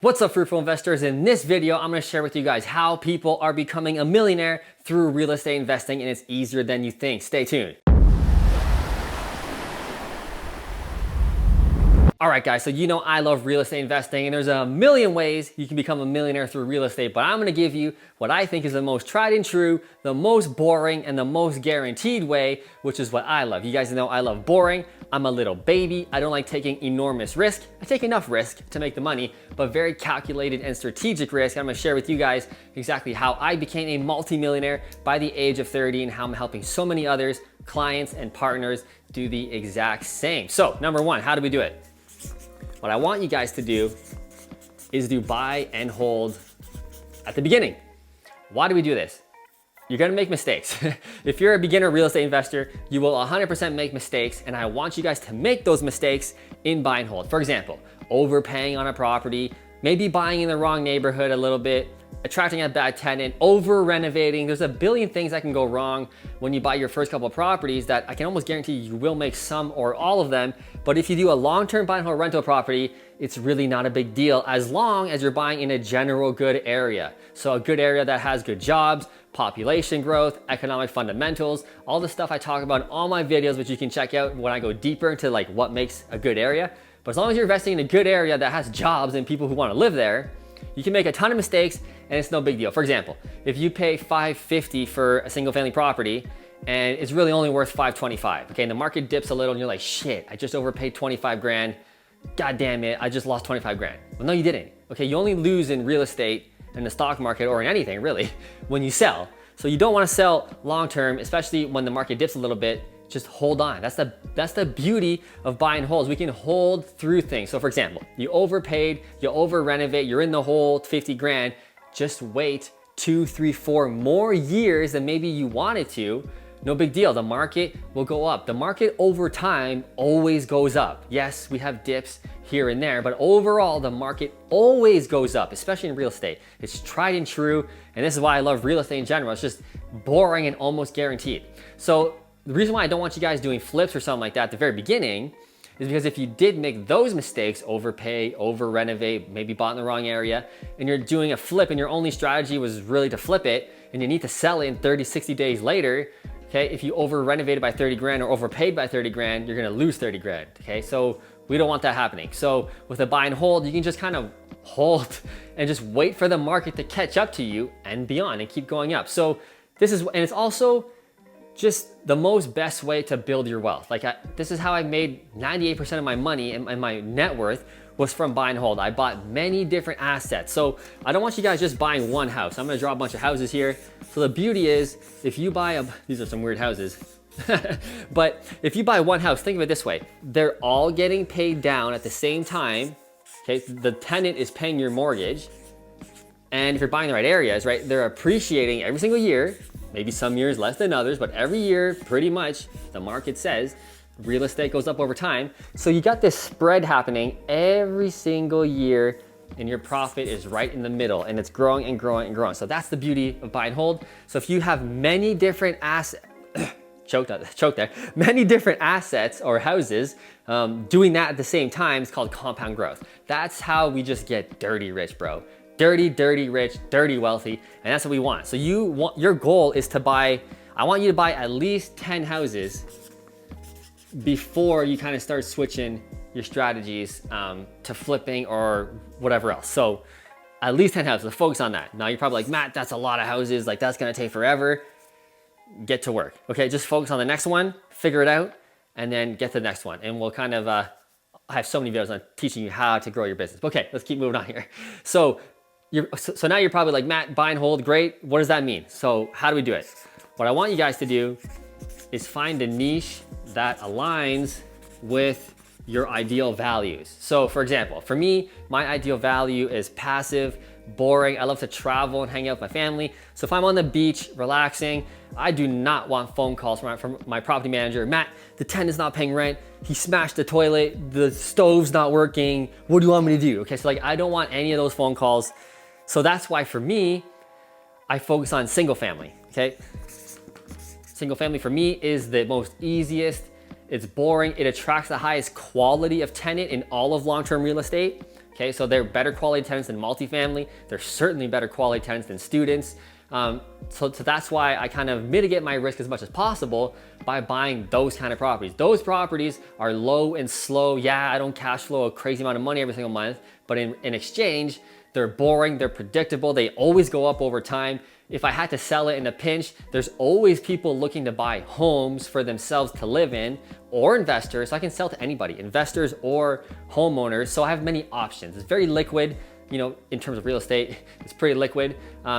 What's up, Fruitful investors? In this video, I'm going to share with you guys how people are becoming a millionaire through real estate investing, and it's easier than you think. Stay tuned. All right, guys, so you know I love real estate investing, and there's a million ways you can become a millionaire through real estate, but I'm gonna give you what I think is the most tried and true, the most boring, and the most guaranteed way, which is what I love. You guys know I love boring. I'm a little baby. I don't like taking enormous risk. I take enough risk to make the money, but very calculated and strategic risk. I'm gonna share with you guys exactly how I became a multimillionaire by the age of 30 and how I'm helping so many others, clients and partners, do the exact same. So, number one, how do we do it? What I want you guys to do is do buy and hold at the beginning. Why do we do this? You're gonna make mistakes. If you're a beginner real estate investor, you will 100% make mistakes, and I want you guys to make those mistakes in buy and hold. For example, overpaying on a property, maybe buying in the wrong neighborhood a little bit, attracting a bad tenant, over renovating. There's a billion things that can go wrong when you buy your first couple of properties that I can almost guarantee you will make some or all of them. But if you do a long-term buy and hold rental property, it's really not a big deal as long as you're buying in a general good area. So a good area that has good jobs, population growth, economic fundamentals, all the stuff I talk about in all my videos, which you can check out when I go deeper into like what makes a good area. But as long as you're investing in a good area that has jobs and people who want to live there, you can make a ton of mistakes and it's no big deal. For example, if you pay $550 for a single family property and it's really only worth $525, okay, and the market dips a little and you're like, shit, I just overpaid 25 grand. God damn it, I just lost 25 grand. Well, no, you didn't. Okay, you only lose in real estate, in the stock market, or in anything really, when you sell. So you don't want to sell long-term, especially when the market dips a little bit. Just hold on. That's the beauty of buy and holds. We can hold through things. So for example, you overpaid, you over renovate, you're in the hole 50 grand. Just wait 2, 3, 4 more years than maybe you wanted to. No big deal. The market will go up. The market over time always goes up. Yes, we have dips here and there, but overall the market always goes up, especially in real estate. It's tried and true, and this is why I love real estate in general. It's just boring and almost guaranteed. So the reason why I don't want you guys doing flips or something like that at the very beginning is because if you did make those mistakes, overpay, over renovate, maybe bought in the wrong area, and you're doing a flip and your only strategy was really to flip it and you need to sell it in 30, 60 days later, okay, if you over renovated by 30 grand or overpaid by 30 grand, you're gonna lose 30 grand, okay? So we don't want that happening. So with a buy and hold, you can just kind of hold and just wait for the market to catch up to you and beyond and keep going up. So this is, and it's also just the most best way to build your wealth. Like this is how I made 98% of my money and my net worth was from buy and hold. I bought many different assets. So I don't want you guys just buying one house. I'm gonna draw a bunch of houses here. So the beauty is if you buy these are some weird houses, but if you buy one house, think of it this way. They're all getting paid down at the same time. Okay, the tenant is paying your mortgage. And if you're buying the right areas, right, they're appreciating every single year. Maybe some years less than others, but every year, pretty much, the market says real estate goes up over time. So you got this spread happening every single year, and your profit is right in the middle, and it's growing and growing and growing. So that's the beauty of buy and hold. So if you have many different assets, choke there, many different assets or houses, doing that at the same time is called compound growth. That's how we just get dirty rich, bro. Dirty, dirty rich, dirty wealthy, and that's what we want. So your goal is to buy, I want you to buy at least 10 houses before you kind of start switching your strategies to flipping or whatever else. So at least 10 houses, focus on that. Now you're probably like, Matt, that's a lot of houses, like that's gonna take forever. Get to work, okay? Just focus on the next one, figure it out, and then get to the next one. And we'll kind of, I have so many videos on teaching you how to grow your business. Okay, let's keep moving on here. So now you're probably like, Matt, buy and hold, great. What does that mean? So how do we do it? What I want you guys to do is find a niche that aligns with your ideal values. So for example, for me, my ideal value is passive, boring. I love to travel and hang out with my family. So if I'm on the beach, relaxing, I do not want phone calls from my property manager. Matt, the tenant's not paying rent. He smashed the toilet. The stove's not working. What do you want me to do? Okay, so like I don't want any of those phone calls. So that's why for me, I focus on single family, okay? Single family for me is the most easiest. It's boring. It attracts the highest quality of tenant in all of long-term real estate. Okay, so they're better quality tenants than multifamily. They're certainly better quality tenants than students. So that's why I kind of mitigate my risk as much as possible by buying those kind of properties. Those properties are low and slow. Yeah, I don't cash flow a crazy amount of money every single month, but in exchange, they're boring, they're predictable, they always go up over time. If I had to sell it in a pinch, there's always people looking to buy homes for themselves to live in, or investors. So I can sell to anybody, investors or homeowners. So I have many options. It's very liquid, you know, in terms of real estate, it's pretty liquid.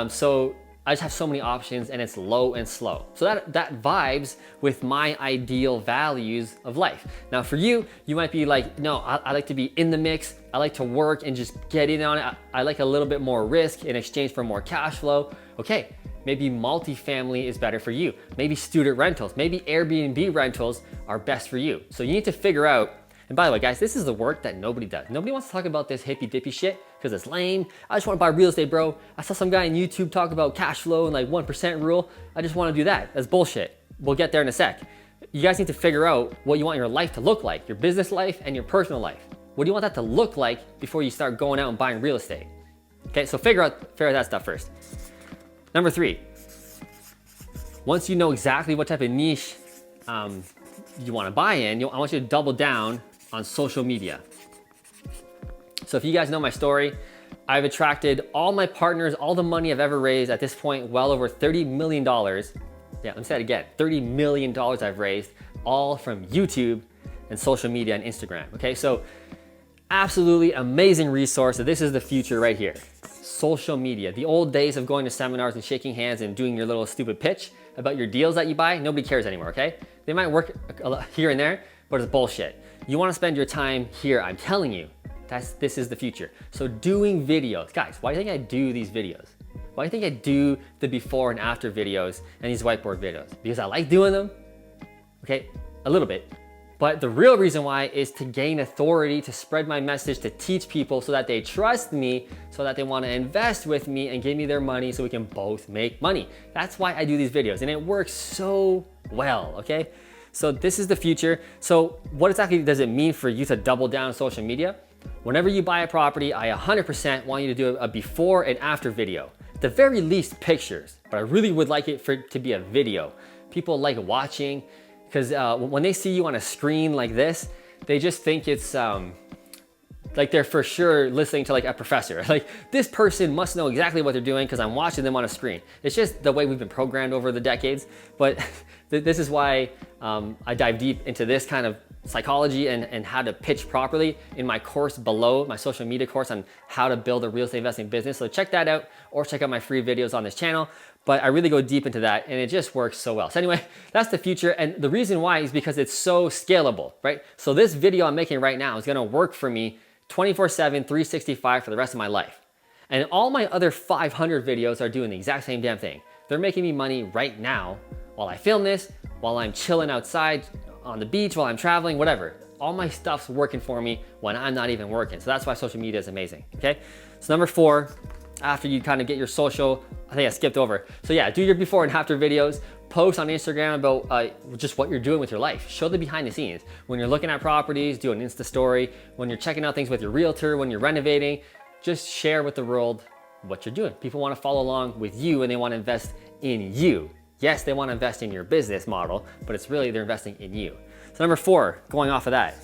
So I just have so many options, and it's low and slow. So that vibes with my ideal values of life. Now for you, you might be like, no, I like to be in the mix. I like to work and just get in on it. I like a little bit more risk in exchange for more cash flow. Okay, maybe multifamily is better for you. Maybe student rentals, maybe Airbnb rentals are best for you. So you need to figure out, and by the way, guys, this is the work that nobody does. Nobody wants to talk about this hippy dippy shit because it's lame. I just want to buy real estate, bro. I saw some guy on YouTube talk about cash flow and like 1% rule. I just want to do that. That's bullshit. We'll get there in a sec. You guys need to figure out what you want your life to look like, your business life and your personal life. What do you want that to look like before you start going out and buying real estate? Okay, so figure out that stuff first. Number 3, once you know exactly what type of niche you want to buy in, I want you to double down on social media. So if you guys know my story, I've attracted all my partners, all the money I've ever raised at this point, well over $30 million. Yeah, let me say it again, $30 million I've raised, all from YouTube and social media and Instagram. Okay, so absolutely amazing resource. So this is the future right here. Social media. The old days of going to seminars and shaking hands and doing your little stupid pitch about your deals that you buy, nobody cares anymore, okay? They might work here and there, but it's bullshit. You wanna spend your time here, I'm telling you. This is the future. So doing videos. Guys, why do you think I do these videos? Why do you think I do the before and after videos and these whiteboard videos? Because I like doing them, okay? A little bit. But the real reason why is to gain authority, to spread my message, to teach people so that they trust me, so that they want to invest with me and give me their money so we can both make money. That's why I do these videos, and it works so well, okay? So this is the future. So what exactly does it mean for you to double down on social media? Whenever you buy a property, I 100% want you to do a before and after video. At the very least pictures, but I really would like it to be a video. People like watching, because when they see you on a screen like this, they just think it's like they're for sure listening to like a professor. Like, this person must know exactly what they're doing because I'm watching them on a screen. It's just the way we've been programmed over the decades. But this is why I dive deep into this kind of psychology and how to pitch properly in my course below, my social media course on how to build a real estate investing business. So check that out, or check out my free videos on this channel. But I really go deep into that, and it just works so well. So anyway, that's the future. And the reason why is because it's so scalable, right? So this video I'm making right now is gonna work for me 24/7, 365 for the rest of my life. And all my other 500 videos are doing the exact same damn thing. They're making me money right now while I film this, while I'm chilling outside on the beach, while I'm traveling, whatever. All my stuff's working for me when I'm not even working. So that's why social media is amazing, okay? So number 4, after you kind of get your social, I think I skipped over. So yeah, do your before and after videos, post on Instagram about just what you're doing with your life. Show the behind the scenes. When you're looking at properties, do an Insta story. When you're checking out things with your realtor, when you're renovating, just share with the world what you're doing. People want to follow along with you, and they want to invest in you. Yes, they want to invest in your business model, but it's really they're investing in you. So number 4, going off of that,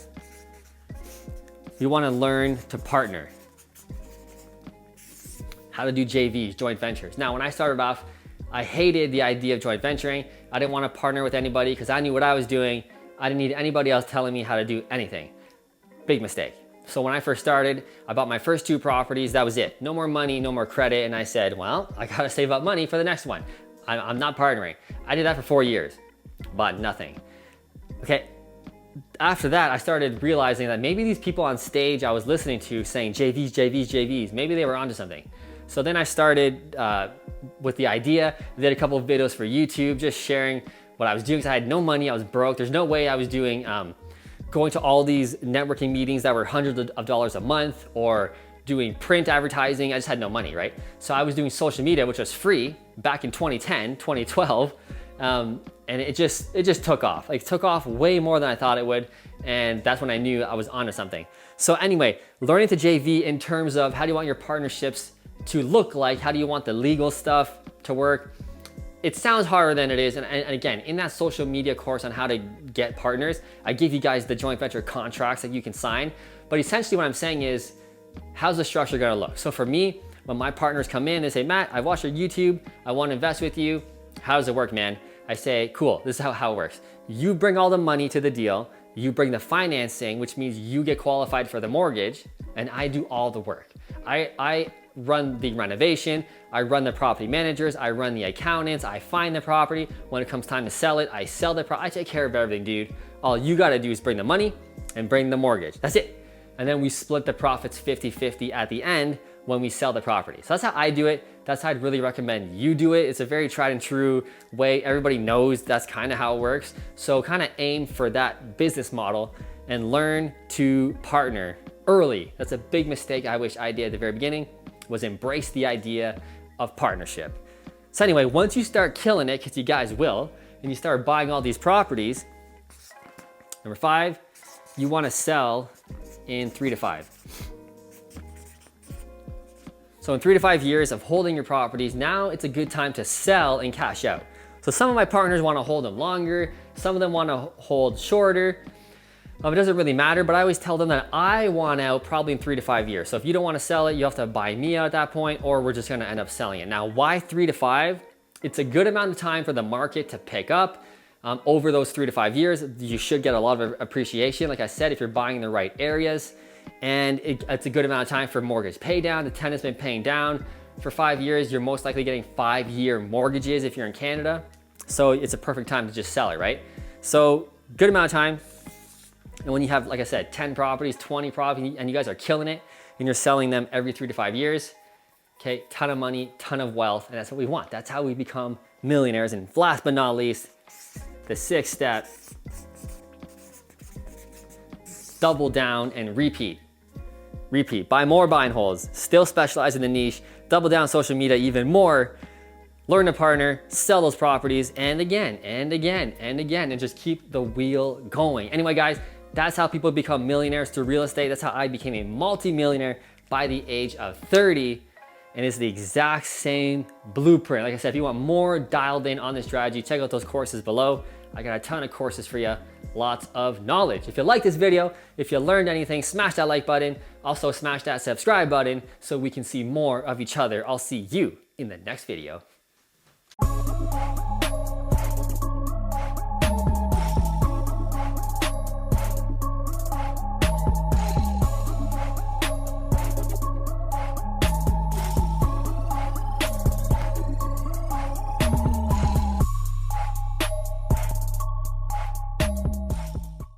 you want to learn to partner. How to do JVs, joint ventures. Now, when I started off, I hated the idea of joint venturing. I didn't want to partner with anybody because I knew what I was doing. I didn't need anybody else telling me how to do anything. Big mistake. So when I first started, I bought my first 2 properties. That was it. No more money, no more credit. And I said, well, I got to save up money for the next one. I'm not partnering. I did that for 4 years, but nothing. Okay. After that, I started realizing that maybe these people on stage I was listening to saying JVs, JVs, JVs, maybe they were onto something. So then I started with the idea, did a couple of videos for YouTube, just sharing what I was doing because I had no money, I was broke. There's no way I was doing, going to all these networking meetings that were hundreds of dollars a month, or doing print advertising. I just had no money, right? So I was doing social media, which was free back in 2010, 2012, And it just took off. Like, took off way more than I thought it would. And that's when I knew I was onto something. So anyway, learning to JV in terms of how do you want your partnerships to look like? How do you want the legal stuff to work? It sounds harder than it is. And again, in that social media course on how to get partners, I give you guys the joint venture contracts that you can sign. But essentially what I'm saying is, how's the structure gonna look? So for me, when my partners come in and say, Matt, I watched your YouTube, I wanna invest with you. How does it work, man? I say, cool, this is how it works. You bring all the money to the deal, you bring the financing, which means you get qualified for the mortgage, and I do all the work. I run the renovation, I run the property managers, I run the accountants, I find the property. When it comes time to sell it, I sell the property. I take care of everything, dude. All you gotta do is bring the money and bring the mortgage. That's it. And then we split the profits 50-50 at the end when we sell the property. So that's how I do it. That's how I'd really recommend you do it. It's a very tried and true way. Everybody knows that's kind of how it works. So kind of aim for that business model and learn to partner early. That's a big mistake I wish I did at the very beginning, was embrace the idea of partnership. So anyway, once you start killing it, because you guys will, and you start buying all these properties, number 5, you want to sell in 3 to 5. So in 3 to 5 years of holding your properties, now it's a good time to sell and cash out. So some of my partners want to hold them longer, some of them want to hold shorter. It doesn't really matter, but I always tell them that I want out probably in 3 to 5 years. So if you don't want to sell it, you have to buy me out at that point, or we're just going to end up selling it. Now, why 3 to 5? It's a good amount of time for the market to pick up. Over those 3 to 5 years, you should get a lot of appreciation. Like I said, if you're buying in the right areas, and it's a good amount of time for mortgage pay down. The tenant's been paying down for 5 years. You're most likely getting 5-year mortgages if you're in Canada. So it's a perfect time to just sell it, right? So good amount of time. And when you have, like I said, 10 properties, 20 properties, and you guys are killing it, and you're selling them every 3 to 5 years, okay, ton of money, ton of wealth, and that's what we want. That's how we become millionaires. And last but not least, the 6th step, double down and repeat. Repeat, buy more buy and holds, still specialize in the niche, double down social media even more, learn to partner, sell those properties, and again, and again, and again, and just keep the wheel going. Anyway, guys, that's how people become millionaires through real estate. That's how I became a multi-millionaire by the age of 30. And it's the exact same blueprint. Like I said, if you want more dialed in on this strategy, check out those courses below. I got a ton of courses for you, lots of knowledge. If you like this video, if you learned anything, smash that like button. Also smash that subscribe button so we can see more of each other. I'll see you in the next video.